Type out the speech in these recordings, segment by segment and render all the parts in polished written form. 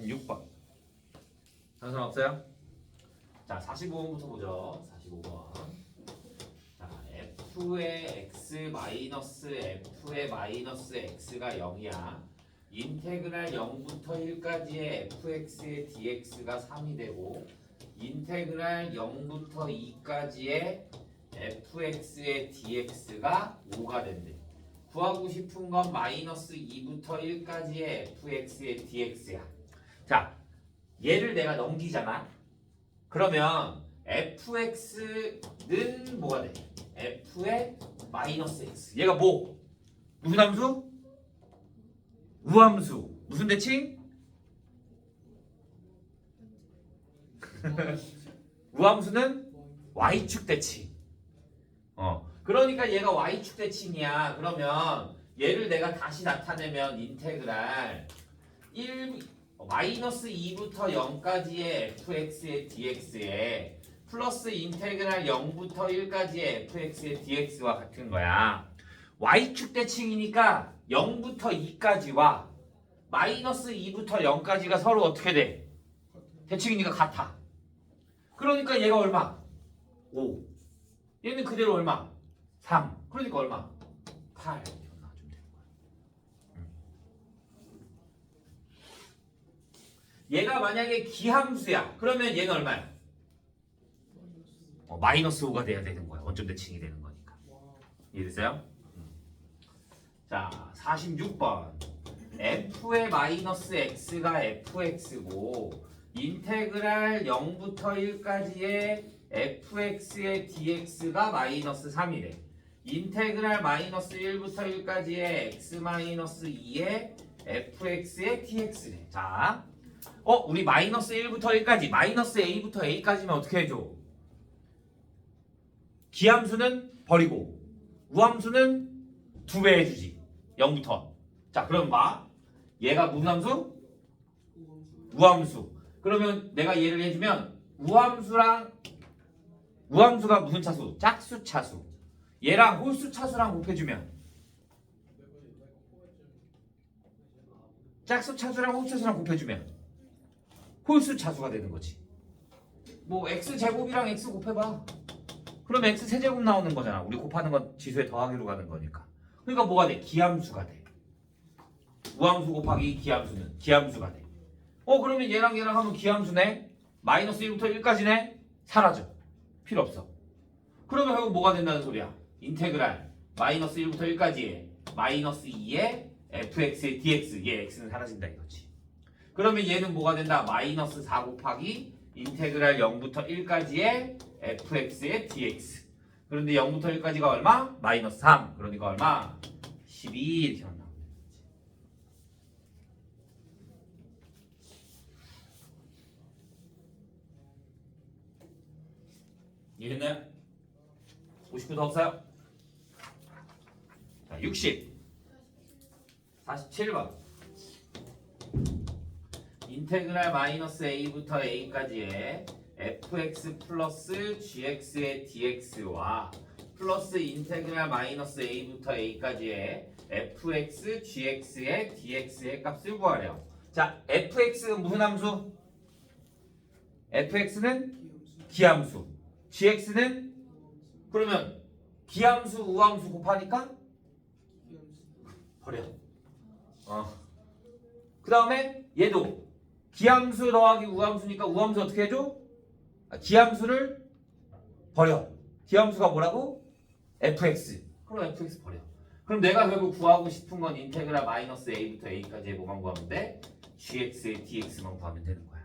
46번. 다른 사람 없어요? 자, 45번부터 보죠. 45번. 자, f의 x 마이너스 f의 마이너스 x가 0이야. 인테그랄 0부터 1까지의 fx의 dx가 3이 되고 인테그랄 0부터 2까지의 fx의 dx가 5가 된대. 구하고 싶은 건 마이너스 2부터 1까지의 fx의 dx야. 자, 얘를 내가 넘기잖아. 그러면 fx는 뭐가 돼? f의 마이너스 x. 얘가 뭐? 무슨 함수? 우함수. 무슨 대칭? 우함수는 y축 대칭. 그러니까 얘가 y축 대칭이야. 그러면 얘를 내가 다시 나타내면 인테그랄 1 마이너스 2부터 0까지의 fx의 dx에 플러스 인테그랄 0부터 1까지의 fx의 dx와 같은 거야. y축 대칭이니까 0부터 2까지와 마이너스 2부터 0까지가 서로 어떻게 돼? 대칭이니까 같아. 그러니까 얘가 얼마? 5. 얘는 그대로 얼마? 3. 그러니까 얼마? 8. 얘가 만약에 기함수야. 그러면 얘는 얼마야? 마이너스 5가 돼야 되는 거야. 원점 대칭이 되는 거니까. 이해됐어요? 자, 46번. f의 마이너스 x가 fx고 인테그랄 0부터 1까지의 fx의 dx가 마이너스 3이래. 인테그랄 마이너스 1부터 1까지의 x 마이너스 2의 fx의 dx래. 자, 우리 마이너스 1부터 1까지 마이너스 a부터 a까지면 어떻게 해줘? 기함수는 버리고 우함수는 2배 해주지. 0부터. 자, 그럼 봐. 얘가 무슨 함수? 우함수. 그러면 내가 얘를 해주면 우함수가 무슨 차수? 짝수 차수. 얘랑 홀수 차수랑 곱해주면 짝수 차수랑 홀수 차수랑 곱해주면 홀수 차수가 되는 거지. 뭐 x 제곱이랑 x 곱해봐. 그럼 x 세제곱 나오는 거잖아. 우리 곱하는 건 지수의 더하기로 가는 거니까. 그러니까 뭐가 돼? 기함수가 돼. 우함수 곱하기 기함수는 기함수가 돼. 그러면 얘랑 하면 기함수네. 마이너스 1부터 1까지네. 사라져. 필요 없어. 그러면 결국 뭐가 된다는 소리야? 인테그랄 마이너스 1부터 1까지의 마이너스 2의 fx의 dx. 얘 x는 사라진다 이거지. 그러면 얘는 뭐가 된다? 마이너스 4 곱하기 인테그랄 0부터 1까지의 fx의 dx. 그런데 0부터 1까지가 얼마? 마이너스 3. 그러니까 얼마? 12 이렇게 나온다. 이해됐나요? 59 더 없어요? 자, 60 47번 인테그랄 마이너스 a부터 a까지의 fx 플러스 gx의 dx와 플러스 인테그랄 마이너스 a부터 a까지의 fx gx의 dx의 값을 구하래요. 자, fx는 무슨 함수? fx는 기함수. gx는 그러면 기함수 우함수 곱하니까 버려. 그 다음에 얘도 기함수 더하기 우함수니까 우함수 어떻게 해줘? 기함수를 버려. 기함수가 뭐라고? fx. 그럼 fx 버려. 그럼 내가 결국 구하고 싶은 건 인테그랄 마이너스 a부터 a까지의 뭐만 구하면 돼? gx의 dx만 구하면 되는 거야.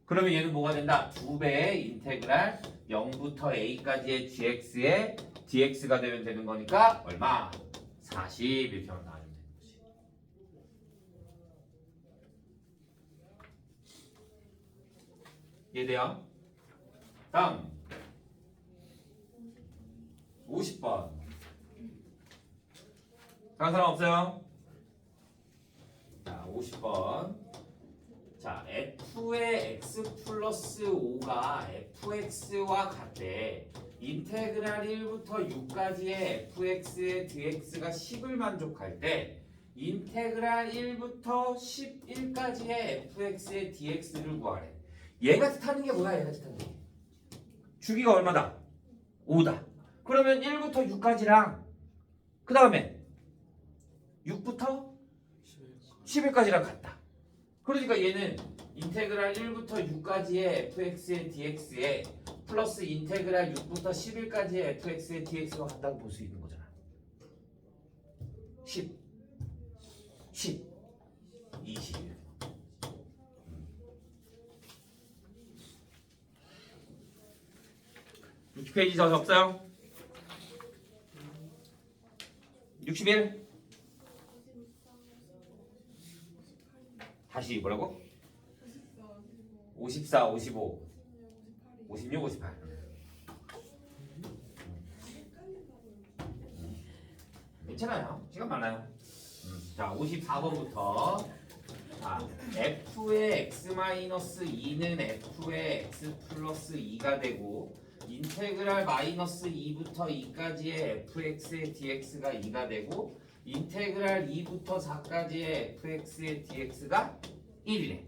그러면 얘는 뭐가 된다? 2배의 인테그랄 0부터 a까지의 gx의 dx가 되면 되는 거니까 얼마? 40 이렇게 나오면 되는 거지. 이해돼요? 다음 50번. 다른 사람 없어요? 자, 50번. 자, f의 x 플러스 5가 fx와 같대. 인테그랄 1부터 6까지의 fx의 dx가 10을 만족할 때 인테그랄 1부터 11까지의 fx의 dx를 구하래. 얘가 뜻하는 게 뭐야? 얘가 뜻하는 게 주기가 얼마다? 5다. 그러면 1부터 6까지랑 그 다음에 6부터 11까지랑 같다. 그러니까 얘는 인테그랄 1부터 6까지의 fx의 dx에 플러스 인테그랄 6부터 11까지의 fx의 dx가 같다고 볼 수 있는 거잖아. 10, 21. 6페이지 더 적어요. 61. 다시 뭐라고? 54, 55, 56, 58. 괜찮아요. 시간 많아요. 자, 54번부터 자, f의 x-2는 f의 x 플러스 2가 되고 인테그랄 마이너스 2부터 2까지의 fx의 dx가 2가 되고 인테그랄 2부터 4까지의 fx의 dx가 1이래.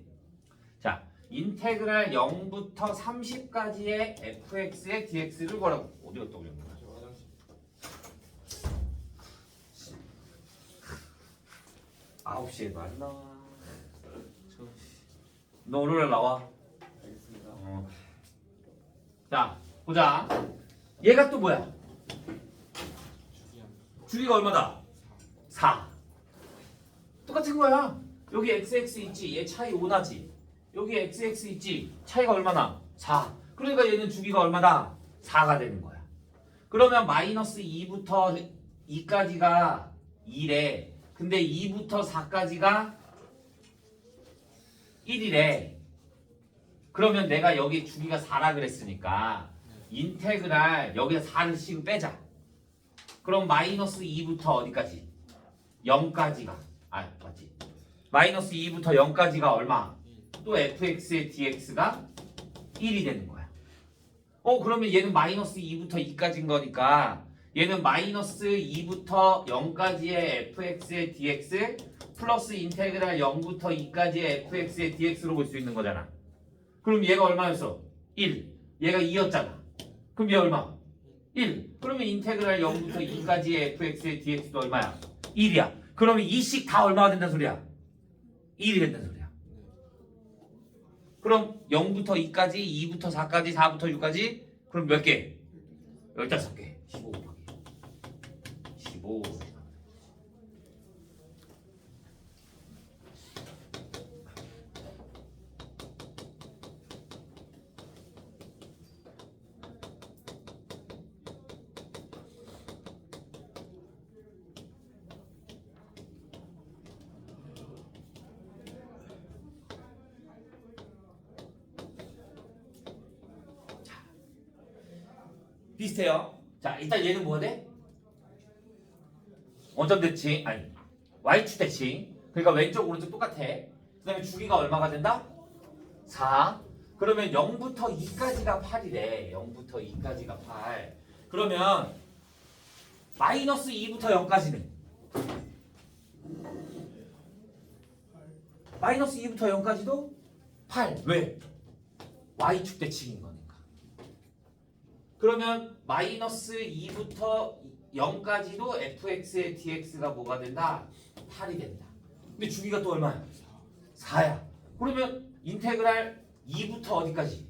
자, 인테그랄 0부터 30까지의 fx의 dx를 구하라고. 어디 갔다 오려는 거야? 9시에 만나. 너 오늘 나와. 알겠습니다. 자, 보자. 얘가 또 뭐야? 주기합니다. 주기가 얼마다? 4. 똑같은 거야. 여기 xx 있지. 얘 차이 5나지. 여기 xx 있지. 차이가 얼마나? 4. 그러니까 얘는 주기가 얼마다? 4가 되는 거야. 그러면 마이너스 2부터 2까지가 2래. 근데 2부터 4까지가 1이래. 그러면 내가 여기 주기가 4라 그랬으니까 인테그랄 여기서 4를 씩 빼자. 그럼 마이너스 2부터 어디까지? 0까지가 맞지? 마이너스 2부터 0까지가 얼마? 또 fx의 dx가 1이 되는 거야. 그러면 얘는 마이너스 2부터 2까지인 거니까 얘는 마이너스 2부터 0까지의 fx의 dx 플러스 인테그랄 0부터 2까지의 fx의 dx로 볼 수 있는 거잖아. 그럼 얘가 얼마였어? 1. 얘가 2였잖아. 그럼 얘 얼마? 1. 그러면 인테그랄 0부터 2까지의 fx의 dx도 얼마야? 1이야. 그러면 2씩 다 얼마가 된다는 소리야? 1이 된다는 소리야. 그럼 0부터 2까지, 2부터 4까지, 4부터 6까지 그럼 몇 개? 15개. 15 곱하기 15. 비슷해요. 자, 일단 얘는 뭐가 돼? 원점 대칭, 아니 y축 대칭. 그러니까 왼쪽 오른쪽 똑같아. 그 다음에 주기가 얼마가 된다? 4. 그러면 0부터 2까지가 8이래. 0부터 2까지가 8. 그러면 마이너스 2부터 0까지는 마이너스 2부터 0까지도 8. 왜? y축 대칭인 거니까. 그러면 마이너스 2부터 0까지도 fx의 dx가 뭐가 된다? 8이 된다. 근데 주기가 또 얼마야? 4야. 그러면 인테그랄 2부터 어디까지?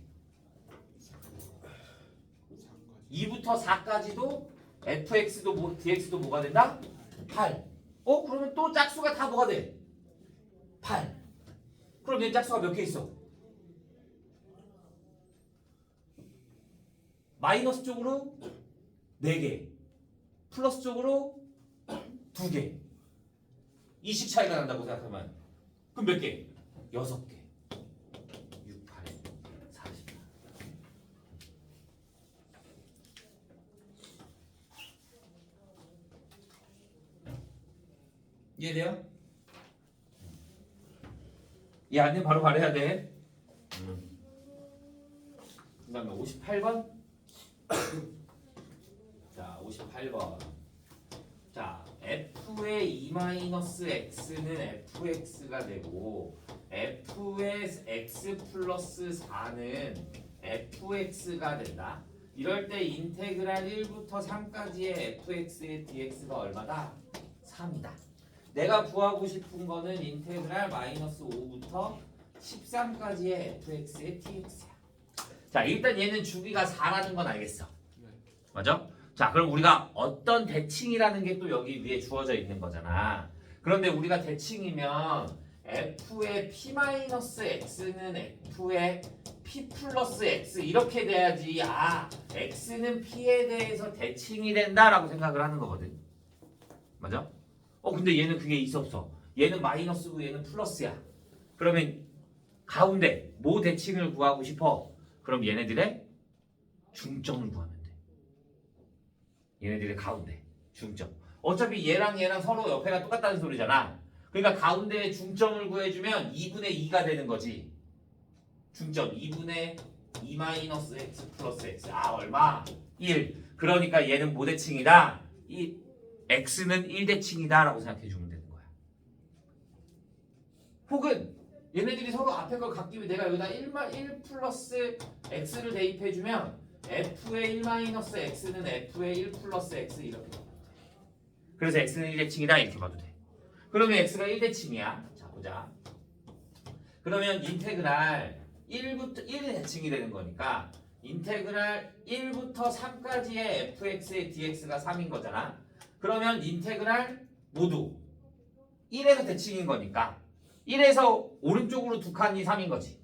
2부터 4까지도 fx도 dx도 뭐가 된다? 8. 그러면 또 짝수가 다 뭐가 돼? 8. 그럼 얘 짝수가 몇 개 있어? 마이너스 쪽으로 4개, 플러스 쪽으로 2개. 20 차이가 난다고 생각하면 그럼 몇 개? 6개. 6, 8, 40. 이해돼요? 이 안에 바로 가려야 돼. 그 다음에 58번. 자, 58번. 자, f의 2-x는 fx가 되고 f의 x 플러스 4는 fx가 된다. 이럴 때 인테그랄 1부터 3까지의 fx의 dx가 얼마다? 3이다. 내가 구하고 싶은 거는 인테그랄 마이너스 5부터 13까지의 fx의 dx야. 자, 일단 얘는 주기가 4라는 건 알겠어. 맞아? 자, 그럼 우리가 어떤 대칭이라는 게 또 여기 위에 주어져 있는 거잖아. 그런데 우리가 대칭이면 f의 p-x는 f의 p 플러스 x 이렇게 돼야지 아 x는 p에 대해서 대칭이 된다라고 생각을 하는 거거든. 맞아? 근데 얘는 그게 있어 없어? 얘는 마이너스고 얘는 플러스야. 그러면 가운데 뭐 대칭을 구하고 싶어? 그럼 얘네들의 중점을 구하면 돼. 얘네들의 가운데 중점. 어차피 얘랑 얘랑 서로 옆에가 똑같다는 소리잖아. 그러니까 가운데에 중점을 구해주면 2분의 2가 되는 거지. 중점 2분의 2-x 플러스 x. 아 얼마? 1. 그러니까 얘는 뭐 대칭이다? 이 x는 1대칭이다 라고 생각해 주면 되는 거야. 혹은 얘네들이 서로 앞에 걸 같기 위해 내가 여기다 1 플러스 x를 대입해 주면 f의 1-x는 f의 1 플러스 x 이렇게 봐도 돼. 그래서 x는 1대칭이다 이렇게 봐도 돼. 그러면 x가 1대칭이야. 자 보자. 그러면 인테그랄 1부터 1이 대칭이 되는 거니까 인테그랄 1부터 3까지의 fx의 dx가 3인 거잖아. 그러면 인테그랄 모두 1에서 대칭인 거니까 1에서 오른쪽으로 두 칸이 3인 거지.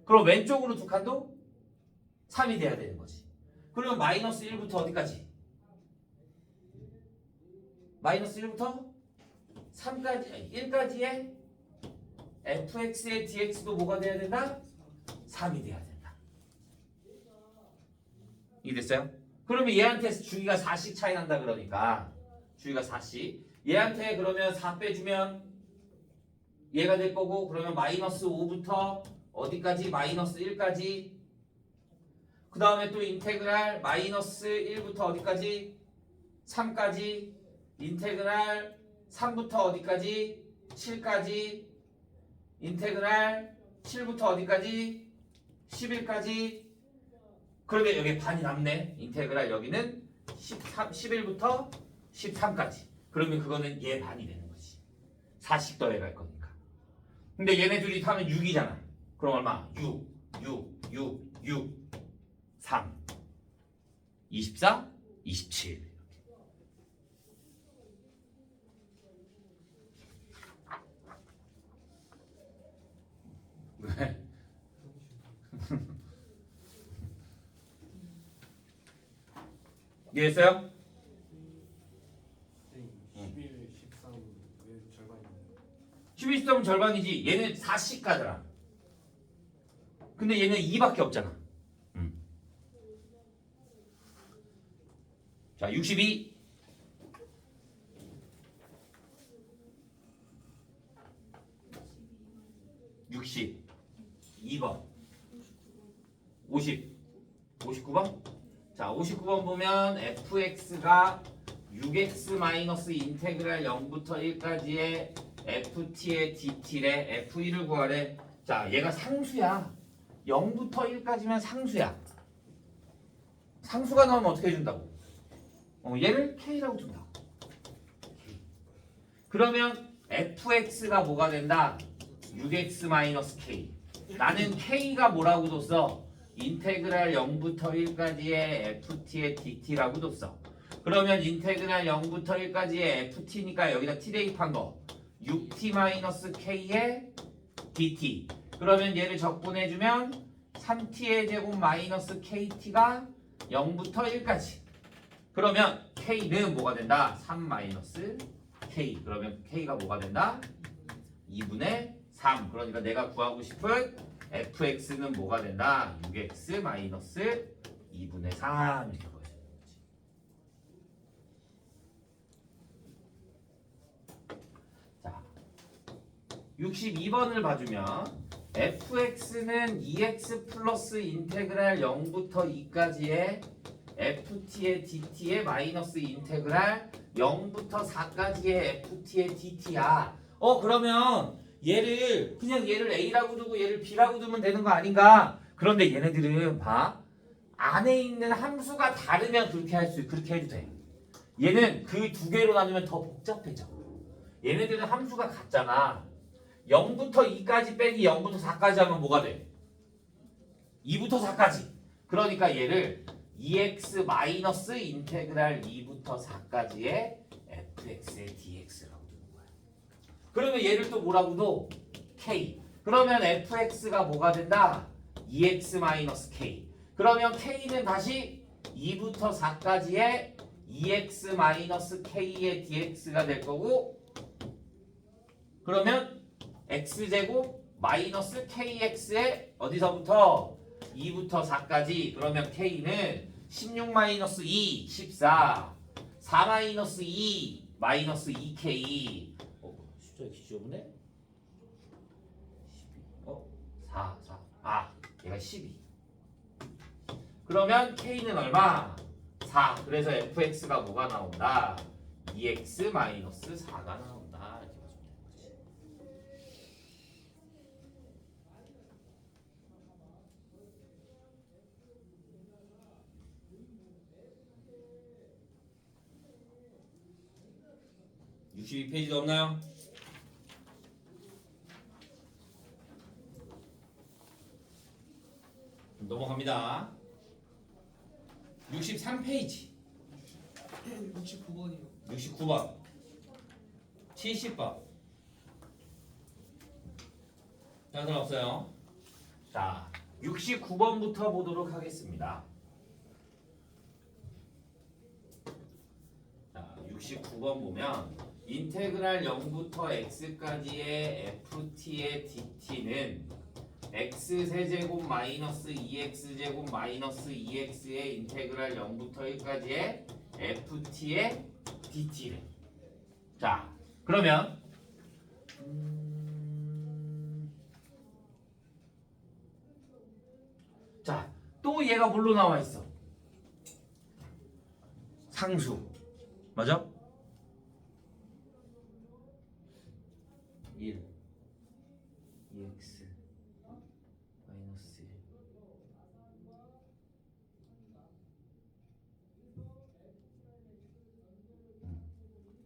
그럼 왼쪽으로 두 칸도 3이 돼야 되는 거지. 그러면 마이너스 1부터 어디까지? 마이너스 1부터 3까지, 아니 1까지의 fx의 dx도 뭐가 돼야 된다? 3이 돼야 된다. 이해됐어요? 그러면 얘한테 주기가 4씩 차이 난다 그러니까 주기가 4씩 얘한테 그러면 4 빼주면 얘가 될 거고 그러면 마이너스 5부터 어디까지? 마이너스 1까지 그 다음에 또 인테그랄 마이너스 1부터 어디까지? 3까지 인테그랄 3부터 어디까지? 7까지 인테그랄 7부터 어디까지? 11까지 그러면 여기 반이 남네. 인테그랄 여기는 11부터 13까지 그러면 그거는 얘 반이 되는 거지. 4씩 더해갈 거니까. 근데 얘네 둘이 하면 6이잖아. 그럼 얼마? 6, 3 24, 27 왜? 이해했어요? 11, 13, 왜 절반이네요? 11, 13은 절반이지. 얘는 4씩 가더라. 근데 얘는 2밖에 없잖아. 자, 62 60 2번 50 59번 자 59번 보면 fx가 6x 마이너스 인테그랄 0부터 1까지의 ft의 dt래 f1을 구하래. 자 얘가 상수야. 0부터 1까지면 상수야. 상수가 나오면 어떻게 해준다고? 얘를 k라고 준다. 그러면 fx가 뭐가 된다? 6x 마이너스 k. 나는 k가 뭐라고 뒀어? 인테그랄 0부터 1까지의 ft의 dt라고 뒀어. 그러면 인테그랄 0부터 1까지의 ft니까 여기다 t 대입한 거 6t 마이너스 k의 dt. 그러면 얘를 적분해주면 3t의 제곱 마이너스 kt가 0부터 1까지. 그러면 k는 뭐가 된다? 3 마이너스 k. 그러면 k가 뭐가 된다? 2분의 3. 그러니까 내가 구하고 싶은 fx는 뭐가 된다? 6x 마이너스 2분의 3 이렇게 보여주는 거지. 자, 62번을 봐주면 fx는 2x 플러스 인테그랄 0부터 2까지의 ft의 dt의 마이너스 인테그랄 0부터 4까지의 ft의 dt야. 그러면 얘를 a라고 두고 얘를 b라고 두면 되는 거 아닌가? 그런데 얘네들은 봐. 안에 있는 함수가 다르면 그렇게 해도 돼. 얘는 그 두 개로 나누면 더 복잡해져. 얘네들은 함수가 같잖아. 0부터 2까지 빼기 0부터 4까지 하면 뭐가 돼? 2부터 4까지. 그러니까 얘를 2x 마이너스 인테그랄 2부터 4까지의 fx의 dx라고 두는 거야. 그러면 얘를 또 뭐라고 둬? k. 그러면 fx가 뭐가 된다? 2x 마이너스 k. 그러면 k는 다시 2부터 4까지의 2x 마이너스 k의 dx가 될 거고, 그러면 x제곱 마이너스 kx의 어디서부터? 2부터 4까지. 그러면 k는 16 마이너스 2, 14, 4 마이너스 2, 마이너스 2k. 숫자 기지어보네? 4. 얘가 12. 그러면 k는 얼마? 4. 그래서 fx가 뭐가 나온다? 2x 마이너스 4가 나온다. 이렇게 보시면 되는 거지. (62페이지도) 없나요? 넘어갑니다. 63페이지 69번이요. 69번 70번 다들 없어요? 자 69번부터 보도록 하겠습니다. 자 69번 보면 인테그랄 0부터 x까지의 ft의 dt는 x세제곱 마이너스 2x제곱 마이너스 2x의 인테그랄 0부터 1까지의 ft의 dt래. 자 그러면 자 또 얘가 뭘로 나와 있어? 상수 맞아? 1 2x 마이너스 1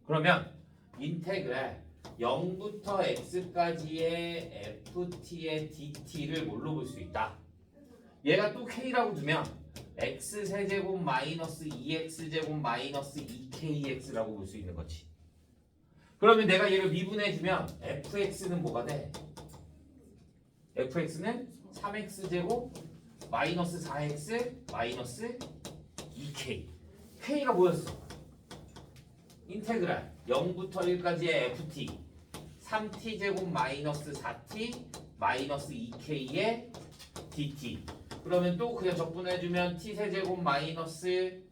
그러면 인테그랄 0부터 x까지의 ft의 dt를 뭘로 볼 수 있다? 얘가 또 k라고 두면 x세제곱 마이너스 2x제곱 마이너스 2kx라고 볼 수 있는 거지. 그러면 내가 얘를 미분해주면 fx는 뭐가 돼? fx는 3x제곱 마이너스 4x 마이너스 2k. k가 뭐였어? 인테그랄 0부터 1까지의 ft 3t제곱 마이너스 4t 마이너스 2k의 dt. 그러면 또 그냥 적분해주면 t세제곱 마이너스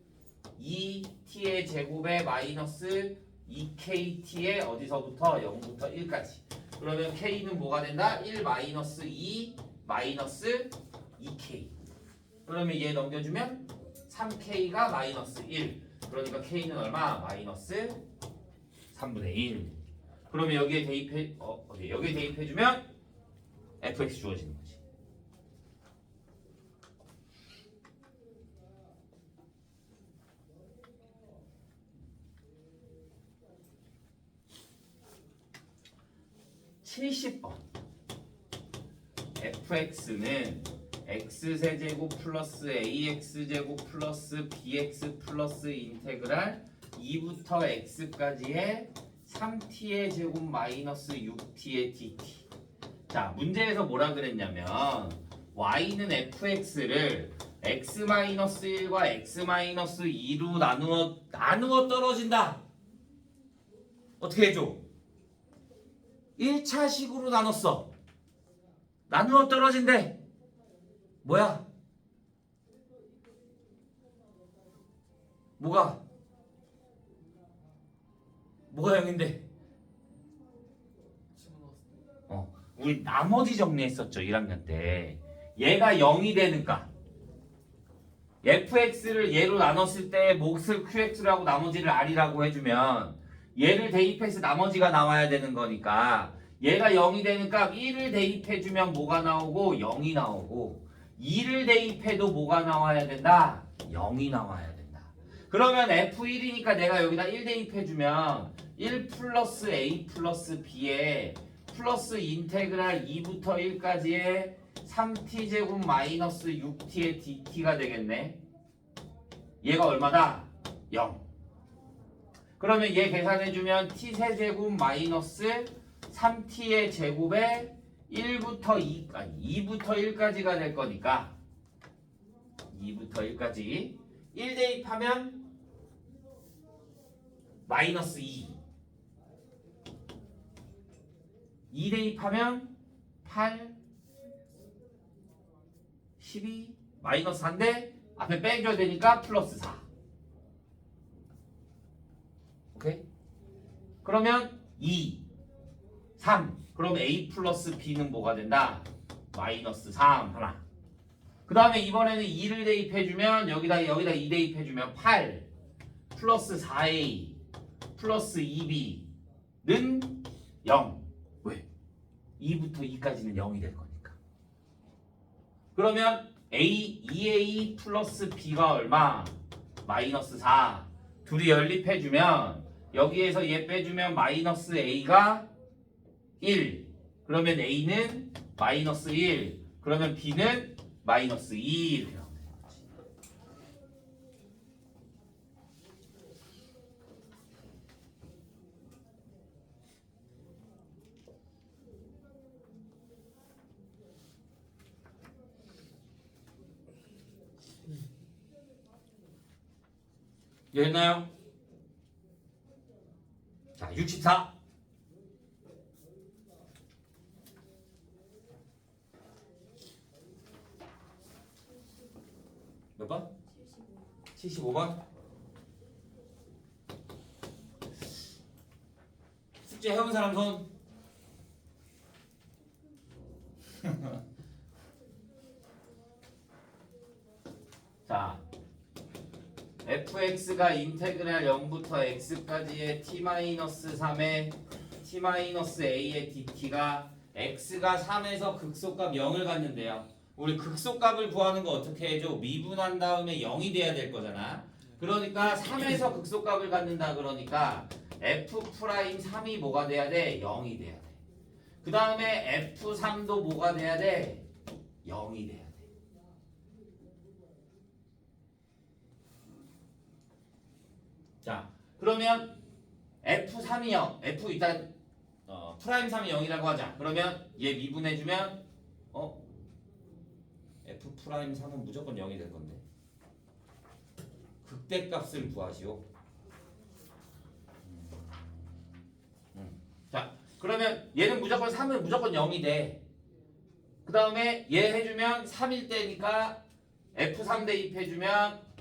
2t의 제곱에 마이너스 2kt의 어디서부터 0부터 1까지. 그러면 k는 뭐가 된다? 1 마이너스 2 마이너스 2k. 그러면 얘 넘겨주면 3k가 마이너스 1. 그러니까 k는 얼마? 마이너스 3분의 1. 그러면 여기에 대입해주면 fx 주어지는 거지. (70번) fx는 x세제곱 플러스 ax제곱 플러스 bx 플러스 인테그랄 2부터 x까지의 3t의 제곱 마이너스 6t의 dt. 자 문제에서 뭐라 그랬냐면 y는 fx를 x-1과 x-2로 나누어 떨어진다. 어떻게 해줘? 1차식으로 나눴어. 나누어 떨어진대. 뭐야? 뭐가 0인데? 우리 나머지 정리했었죠 1학년 때. 얘가 0이 되는가? fx를 얘로 나눴을 때 몫을 qx라고 나머지를 r이라고 해주면 얘를 대입해서 나머지가 나와야 되는 거니까 얘가 0이 되는 값 1을 대입해주면 뭐가 나오고 0이 나오고 2를 대입해도 뭐가 나와야 된다? 0이 나와야 된다. 그러면 f1이니까 내가 여기다 1 대입해주면 1 플러스 a 플러스 b에 플러스 인테그랄 2부터 1까지의 3t제곱 마이너스 6t의 dt가 되겠네. 얘가 얼마다? 0. 그러면 얘 계산해주면 t세제곱 마이너스 3t의 제곱에 1부터 2, 아니 2부터 1까지가 될 거니까 2부터 1까지 1 대입하면 마이너스 2 대입하면 8 12 마이너스 4인데 앞에 빼줘야 되니까 플러스 4. 오케이? 그러면 2 3 그럼 a 플러스 b는 뭐가 된다? 마이너스 3 하나. 그 다음에 이번에는 2를 대입해주면 여기다 2 대입해주면 8 플러스 4a 플러스 2b는 0. 왜? 2부터 2까지는 0이 될 거니까. 그러면2a 플러스 b가 얼마? 마이너스 4. 둘이 연립해주면 여기에서 얘 빼주면 마이너스 a가 1. 그러면 a는 마이너스 1. 그러면 b는 마이너스 2 이렇게 나오는 거지. 이해했나요? 자, 64. 몇 번? 75번? 숙제 해온 사람 손. 자, fx가 인테그랄 0부터 x까지의 t-3의 t-a의 dt가 x가 3에서 극소값 0을 갖는데요. 우리 극소값을 구하는 거 어떻게 해줘? 미분한 다음에 0이 돼야 될 거잖아. 그러니까 3에서 극소값을 갖는다 그러니까 f'3이 뭐가 돼야 돼? 0이 돼야 돼. 그 다음에 f3도 뭐가 돼야 돼? 0이 돼야 돼. 자, 그러면 f3이요. f 일단 프라임 3이 0이라고 하자. 그러면 얘 미분해주면 f 프라임 3은 무조건 0이 될 건데. 극대값을 구하시오. 자, 그러면 얘는 무조건 3은 무조건 0이 돼. 그 다음에 얘 해주면 3일 때니까 f3 대입해주면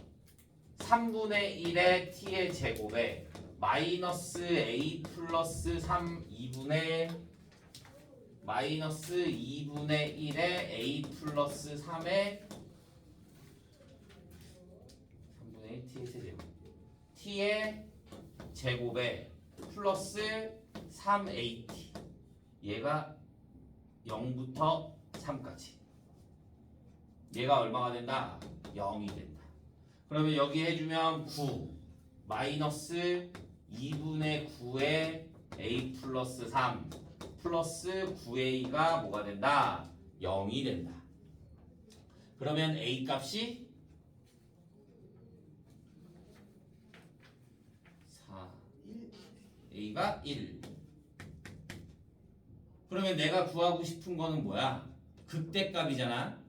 3분의 1의 t의 제곱에 마이너스 a 플러스 3 2분의 마이너스 2분의 1의 a 플러스 3의 3분의 1 t의 세제곱 t의 제곱에 플러스 3at 얘가 0부터 3까지 얘가 얼마가 된다? 0이 된다. 그러면 여기 해주면 9 마이너스 2분의 9의 a 플러스 3 플러스 9a가 뭐가 된다? 0이 된다. 그러면 a 값이 4 a가 1. 그러면 내가 구하고 싶은 거는 뭐야? 극대값이잖아.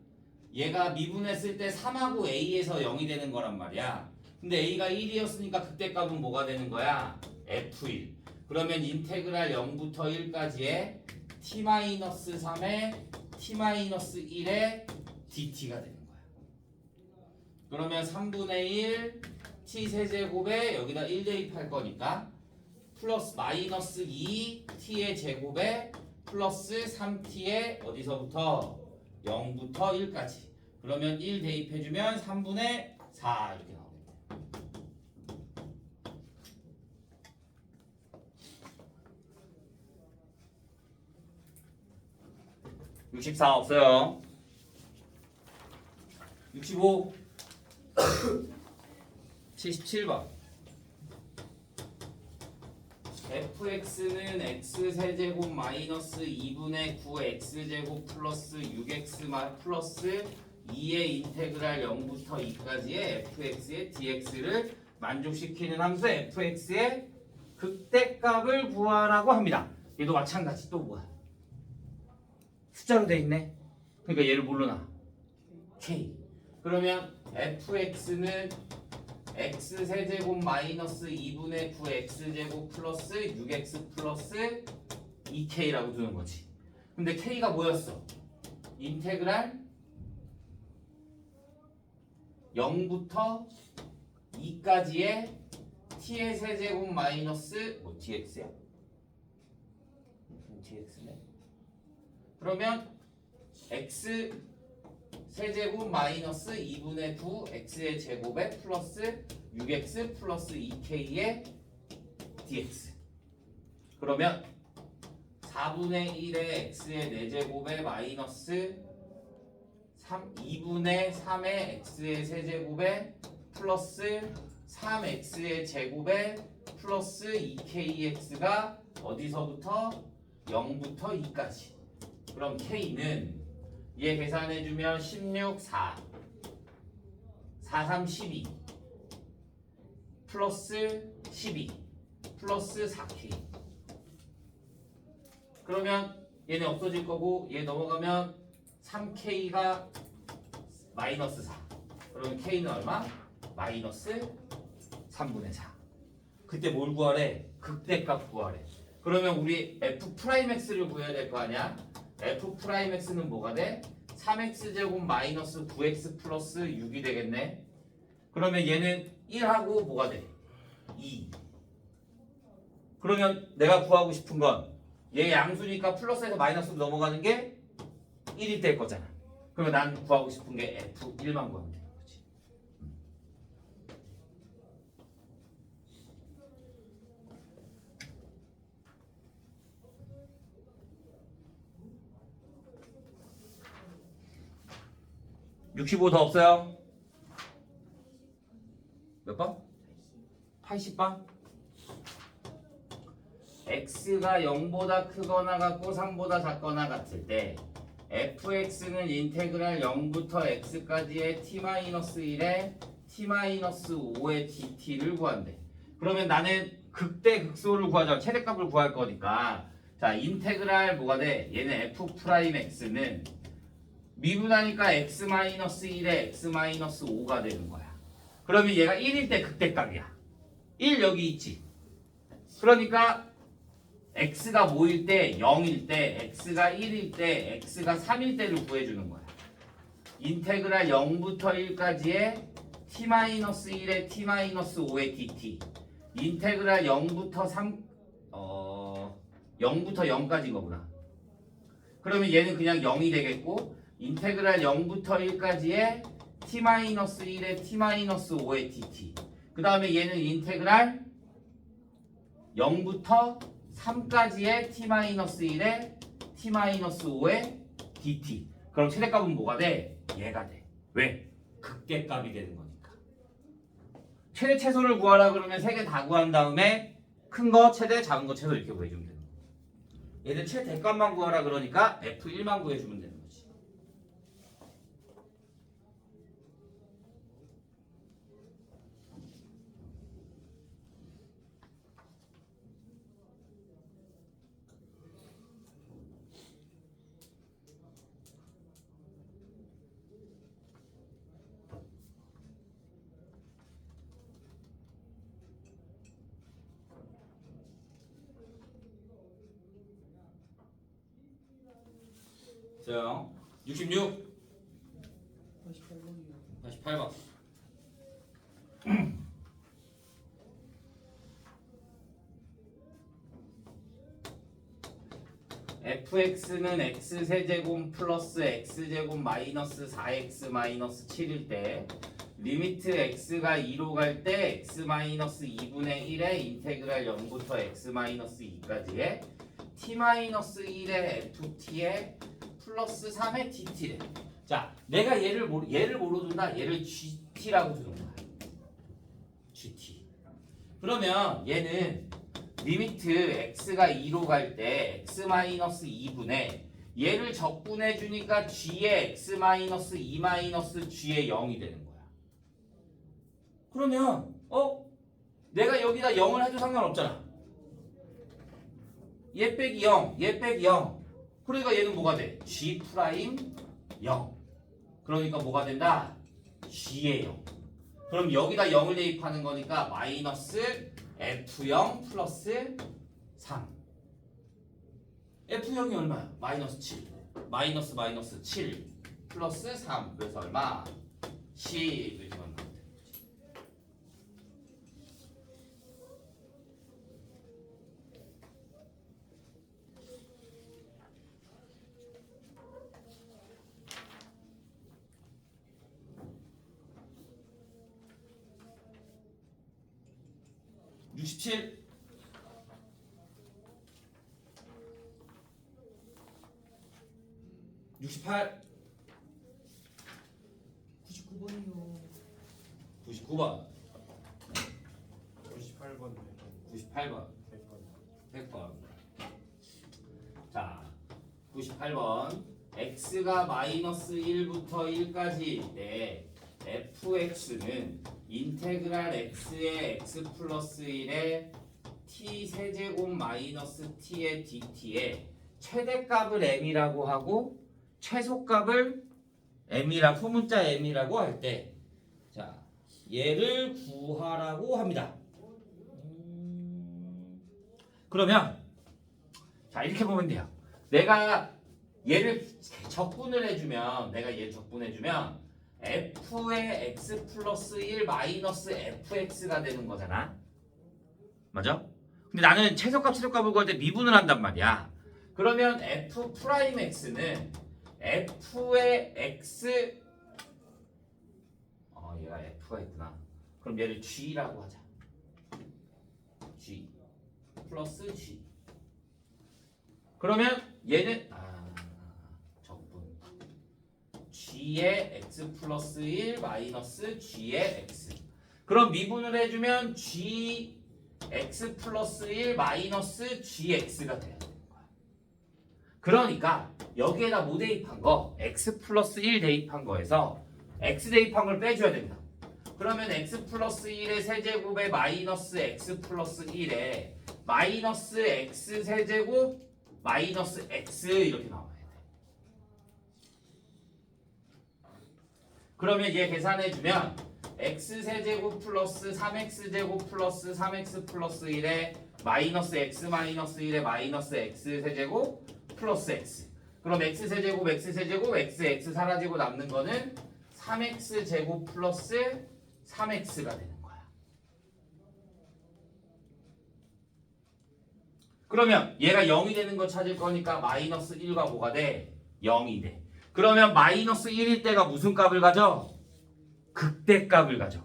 얘가 미분했을 때 3하고 a에서 0이 되는 거란 말이야. 근데 a가 1이었으니까 극대값은 뭐가 되는 거야? f1. 그러면 인테그랄 0부터 1까지의 t-3의 t-1의 dt가 되는 거야. 그러면 3분의 1 t 세제곱에 여기다 1 대입할 거니까 플러스 마이너스 2 t의 제곱에 플러스 3t의 어디서부터? 0부터 1까지. 그러면 1 대입해주면 3분의 4 이렇게 나옵니다. 64 없어요. 65 77번 fx는 x세제곱 마이너스 2분의 9x제곱 플러스 6x 플러스 2의 인테그랄 0부터 2까지의 fx의 dx를 만족시키는 함수 fx의 극대값을 구하라고 합니다. 얘도 마찬가지. 또 뭐야? 숫자로 돼 있네. 그러니까 얘를 뭘로 놔? k. 그러면 fx는 x세제곱 마이너스 2분의 9x제곱 플러스 6x 플러스 2k라고 두는 거지. 근데 k가 뭐였어? 인테그랄 0부터 2까지의 t의 세제곱 마이너스 뭐 dx야? dx네. 그러면 x 세제곱 마이너스 2분의 9 x의 제곱에 플러스 6x 플러스 2k의 dx. 그러면 4분의 1의 x의 4제곱에 마이너스 2분의 3의 x의 세제곱에 플러스 3x의 제곱에 플러스 2kx가 어디서부터? 0부터 2까지. 그럼 k는 얘 계산해주면 16, 4 3, 12 플러스 12 플러스 4k. 그러면 얘는 없어질 거고 얘 넘어가면 3k가 마이너스 4. 그러면 k는 얼마? 마이너스 3분의 4. 그때 뭘 구하래? 극대값 구하래. 그러면 우리 f'x를 구해야 될 거 아니야? f'x는 뭐가 돼? 3x제곱 마이너스 9x 플러스 6이 되겠네. 그러면 얘는 1하고 뭐가 돼? 2. 그러면 내가 구하고 싶은 건 얘 양수니까 플러스에서 마이너스로 넘어가는 게 1이 될 거잖아. 그러면 난 구하고 싶은 게 f1만 구하면 되는 거지. 65 더 없어요? 몇 번? 80번? x가 0보다 크거나 같고 3보다 작거나 같을 때 fx는 인테그랄 0부터 x까지의 t-1에 t-5의 dt를 구한대. 그러면 나는 극대 극소를 구하자. 최대값을 구할 거니까 자 인테그랄 뭐가 돼? 얘는 f'x는 미분하니까 x-1에 x-5가 되는 거야. 그러면 얘가 1일 때 극대값이야. 1 여기 있지. 그러니까 x가 뭐일 때 0일 때 x가 1일 때 x가 3일 때를 구해주는 거야. 인테그랄 0부터 1까지의 t-1에 t-5의 dt. 인테그랄 0부터 0부터 0까지인 거구나. 그러면 얘는 그냥 0이 되겠고 인테그랄 0부터 1까지의 t-1에 t-5의 dt. 그 다음에 얘는 인테그랄 0부터 3까지의 t-1에 t-5의 dt. 그럼 최대값은 뭐가 돼? 얘가 돼. 왜? 극대값이 되는 거니까. 최대 최소를 구하라 그러면 3개 다 구한 다음에 큰 거 최대, 작은 거 최소 이렇게 구해주면 되는 거야. 얘들 최대값만 구하라 그러니까 f1만 구해주면 되는 거지. 자, 66 48번 fx는 x세제곱 플러스 x제곱 마이너스 4x 마이너스 7일 때 리미트 x가 2로 갈 때 x-2분의 1에 인테그랄 0부터 x-2까지의 t-1의 ft에 플러스 3의 dt래. 자, 내가 얘를 뭐로 둔다? 얘를 gt라고 두는 거야. gt. 그러면 얘는 리미트 x가 2로 갈 때 x-2분의 얘를 적분해 주니까 g의 x-2-g의 0이 되는 거야. 그러면 내가 여기다 0을 해도 상관없잖아. 얘 빼기 0, 얘 빼기 0. 그러니까 얘는 뭐가 돼? g 프라임 0. 그러니까 뭐가 된다? g의 0. 그럼 여기다 0을 대입하는 거니까 마이너스 f0 플러스 3. f0이 얼마야? 마이너스 7. 마이너스 7 플러스 3. 그래서 얼마? 10을 집어넣으면 돼. 67 68 99번이요. 99번 98번 98번 100번 100번. 자, 98번 x가 마이너스 1부터 1까지일 때 fx는 인테그랄 x의 x 플러스 1의 t 세제곱 마이너스 t의 dt의 최대값을 m이라고 하고 최소값을 m이라 소문자 m이라고 할 때, 자, 얘를 구하라고 합니다. 그러면 자, 이렇게 보면 돼요. 내가 얘를 적분을 해주면 f의 x 플러스 1 마이너스 fx가 되는 거잖아. 맞아? 근데 나는 최소값을 구할 때 미분을 한단 말이야. 그러면 f 프라임 x는 f의 x 얘가 f가 있구나. 그럼 얘를 g라고 하자. g 플러스 g. 그러면 얘는 적분 g의 x 플러스 1 마이너스 g의 x. 그럼 미분을 해주면 g x 플러스 1 마이너스 gx가 돼야 되는 거야. 그러니까 여기에다 뭐 대입한 거? x 플러스 1 대입한 거에서 x 대입한 걸 빼줘야 된다. 그러면 x 플러스 1의 세제곱에 마이너스 x 플러스 1에 마이너스 x 세제곱 마이너스 x 이렇게 나와야 돼. 그러면 얘 계산해주면 x 세제곱 플러스 3x 제곱 플러스 3x 플러스 1에 마이너스 x 마이너스 1에 마이너스 x 세제곱 플러스 x. 그럼 x 세제곱 x 사라지고 남는 거는 3x 제곱 플러스 3x가 되는 거야. 그러면 얘가 0이 되는 거 찾을 거니까 마이너스 1과 뭐가 돼? 0이 돼. 그러면 마이너스 1일 때가 무슨 값을 가져? 극대값을 가져.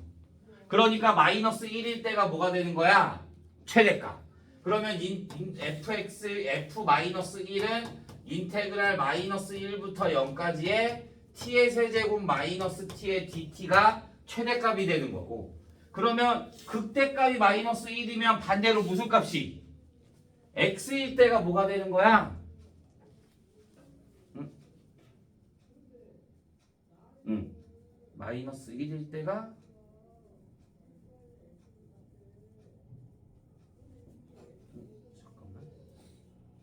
그러니까 마이너스 1일 때가 뭐가 되는 거야? 최대값. 그러면 f 마이너스 1은 인테그랄 마이너스 1부터 0까지의 t의 세제곱 마이너스 t의 dt가 최대값이 되는 거고, 그러면 극대값이 마이너스 1이면 반대로 무슨 값이? x일 때가 뭐가 되는 거야? 마이너스 1일 때가 잠깐만,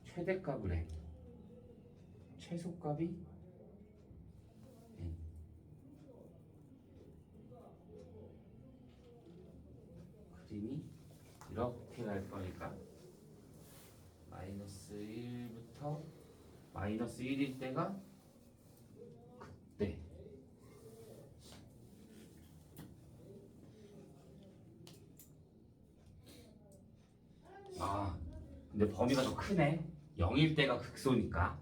최대값을 해. 최소값이 그림이 이렇게 갈 거니까 마이너스 1부터 마이너스 1일 때가 그때. 근데 범위가 더 크네. 0일 때가 극소니까.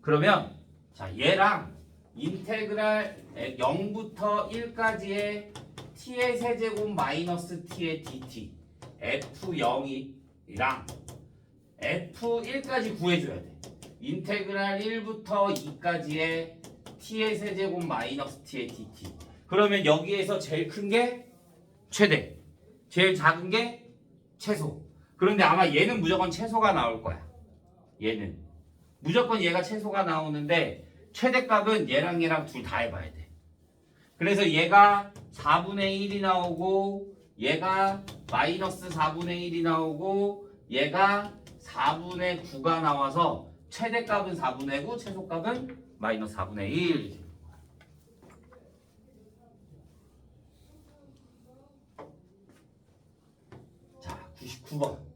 그러면 자, 얘랑 인테그랄 0부터 1까지의 t의 세제곱 마이너스 t의 dt f0이랑 f1까지 구해줘야 돼. 인테그랄 1부터 2까지의 t의 세제곱 마이너스 t의 dt. 그러면 여기에서 제일 큰 게 최대, 제일 작은 게 최소. 그런데 아마 얘는 무조건 최소가 나올 거야. 얘는 무조건 얘가 최소가 나오는데 최대값은 얘랑 얘랑 둘 다 해봐야 돼. 그래서 얘가 4분의 1이 나오고 얘가 마이너스 4분의 1이 나오고 얘가 4분의 9가 나와서 최대값은 4분의 9, 최소값은 마이너스 4분의 1. 자, 99번.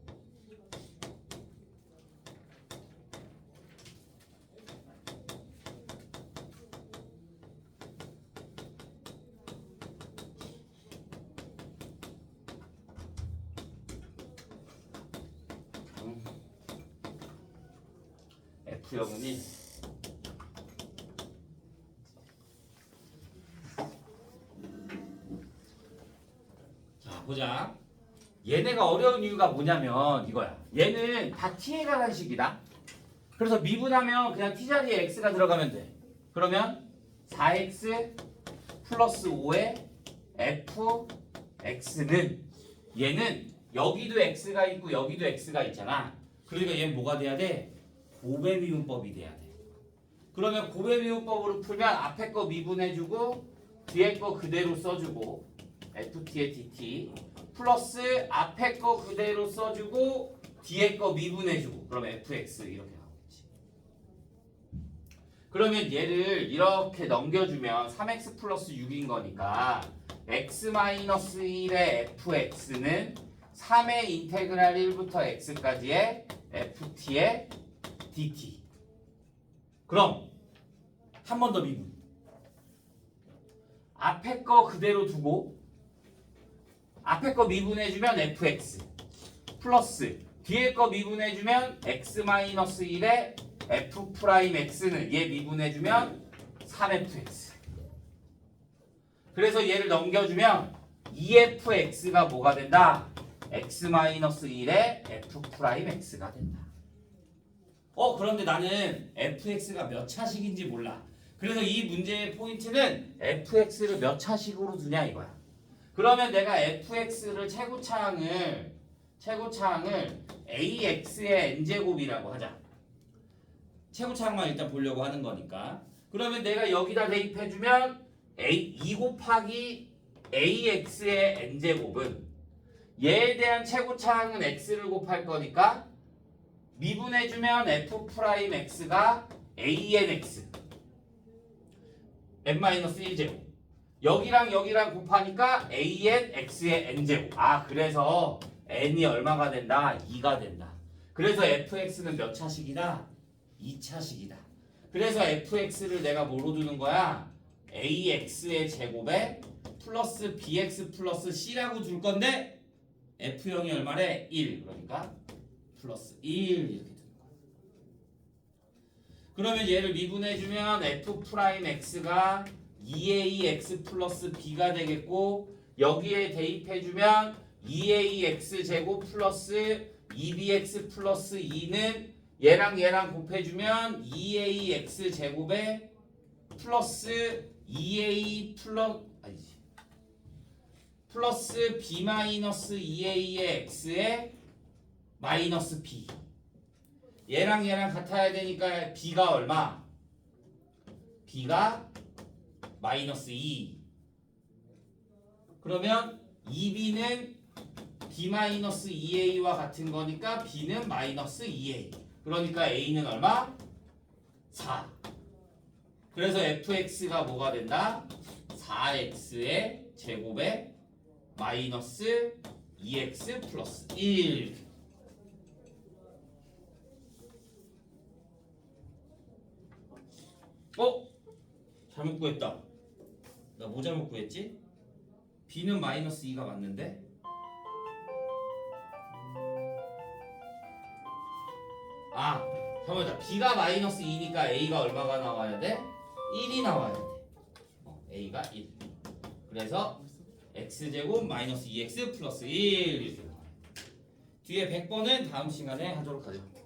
F형은 1. 자, 보자. 얘네가 어려운 이유가 뭐냐면 이거야. 얘는 다 t에 관한 식이다. 그래서 미분하면 그냥 t 자리에 x가 들어가면 돼. 그러면 4x 플러스 5의 fx는 얘는 여기도 x가 있고 여기도 x가 있잖아. 그러니까 얘는 뭐가 돼야 돼? 고배미분법이 돼야 돼. 그러면 고배미분법으로 풀면 앞에 거 미분해주고 뒤에 거 그대로 써주고 ft의 dt 플러스 앞에 거 그대로 써주고 뒤에 거 미분해주고 그러면 fx 이렇게 나오겠지. 그러면 얘를 이렇게 넘겨주면 3x 플러스 6인 거니까 x-1의 fx는 3의 인테그랄 1부터 x까지의 ft의 dt. 그럼 한 번 더 미분. 앞에 거 그대로 두고 앞에 거 미분해주면 fx 플러스 뒤에 거 미분해주면 x-1의 f'x는 얘 미분해주면 3fx. 그래서 얘를 넘겨주면 2fx가 뭐가 된다? x-1의 f'x가 된다. 그런데 나는 fx가 몇 차식인지 몰라. 그래서 이 문제의 포인트는 fx를 몇 차식으로 두냐 이거야. 그러면 내가 fx를 최고차항을 ax의 n제곱이라고 하자. 최고차항만 일단 보려고 하는 거니까. 그러면 내가 여기다 대입해주면 2 곱하기 ax의 n제곱은 얘에 대한 최고차항은 x를 곱할 거니까 미분해주면 f'x가 anx n-1제곱 여기랑 여기랑 곱하니까 anx의 n제곱. 그래서 n이 얼마가 된다? 2가 된다. 그래서 fx는 몇 차식이다? 2차식이다. 그래서 fx를 내가 뭐로 두는 거야? ax의 제곱에 플러스 bx 플러스 c라고 둘 건데 f형이 얼마래? 1. 그러니까 플러스 1 이렇게 두는 거야. 그러면 얘를 미분해주면 f'x가 2ax 플러스 b가 되겠고 여기에 대입해주면 2ax 제곱 플러스 2bx 플러스 2는 얘랑 얘랑 곱해주면 2ax 제곱에 플러스 2a 플러스 b 마이너스 2a의 x에 마이너스 b. 얘랑 얘랑 같아야 되니까 b가 얼마? b가 마이너스 2. 그러면 2b는 b 마이너스 2a와 같은 거니까 b는 마이너스 2a. 그러니까 a는 얼마? 4. 그래서 fx가 뭐가 된다? 4x의 제곱에 마이너스 2x 플러스 1. 잘못 구했다. 나 뭐 잘못 구했지? b는 마이너스 2가 맞는데? 잠깐만. b가 마이너스 2니까 a가 얼마가 나와야 돼? 1이 나와야 돼. a가 1. 그래서 x제곱 마이너스 2x 플러스 1 이렇게 나와요. 뒤에 100번은 다음 시간에 하도록 하죠.